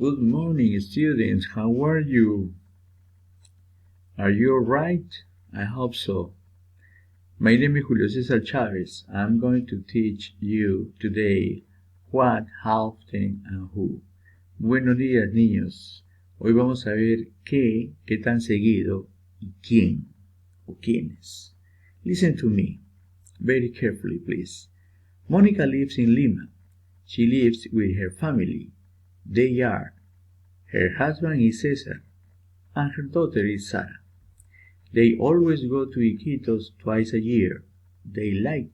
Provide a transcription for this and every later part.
Good morning, students. How are you? Are you alright? I hope so. My name is Julio Cesar Chavez. I'm going to teach you today what, how often, and who. Buenos días, niños. Hoy vamos a ver qué tan seguido, y quién, o quiénes. Listen to me very carefully, please. Monica lives in Lima. She lives with her family. They are: her husband is Cesar, and her daughter is Sara. They always go to Iquitos twice a year. They like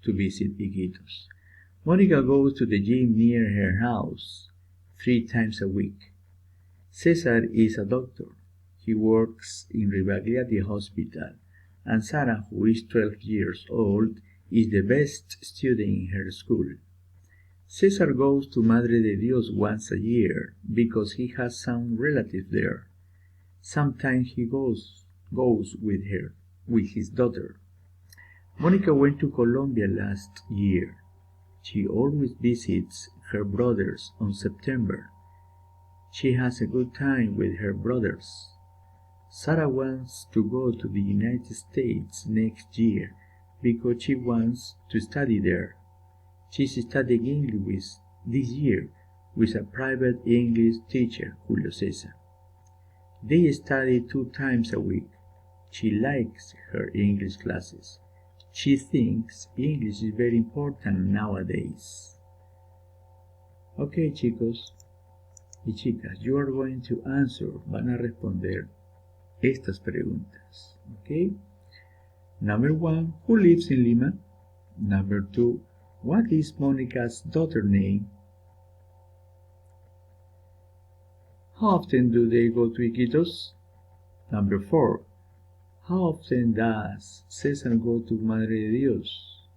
to visit Iquitos. Monica goes to the gym near her house 3 times a week. Cesar is a doctor. He works in Ribagliati Hospital, and Sara, who is 12 years old, is the best student in her school. Cesar goes to Madre de Dios once a year because he has some relatives there. Sometimes he goes with his daughter. Monica went to Colombia last year. She always visits her brothers on September. She has a good time with her brothers. Sara wants to go to the United States next year because she wants to study there. She's studying English this year with a private English teacher, Julio Cesar. They study 2 times a week. She likes her English classes. She thinks English is very important nowadays. Okay, chicos y chicas, you are going to answer, van a responder estas preguntas. Okay? Number 1, who lives in Lima? Number 2, what is Monica's daughter's name? How often do they go to Iquitos? Number 4, how often does Cesar go to Madre de Dios?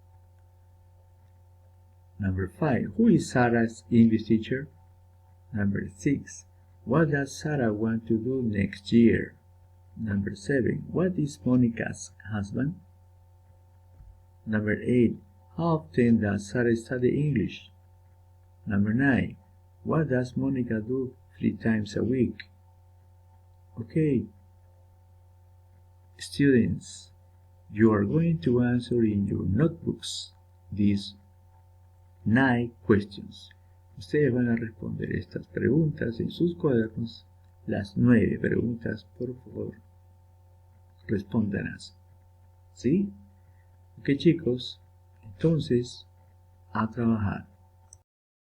Number 5, who is Sarah's English teacher? Number 6, what does Sarah want to do next year? Number 7, what is Monica's husband? Number 8, how often does Sarah study English? Number 9, what does Monica do 3 times a week? Okay, students, you are going to answer in your notebooks these 9 questions. Ustedes van a responder estas preguntas en sus cuadernos. Las 9 preguntas, por favor, respóndanlas. ¿Sí? Ok, chicos, entonces, a trabajar.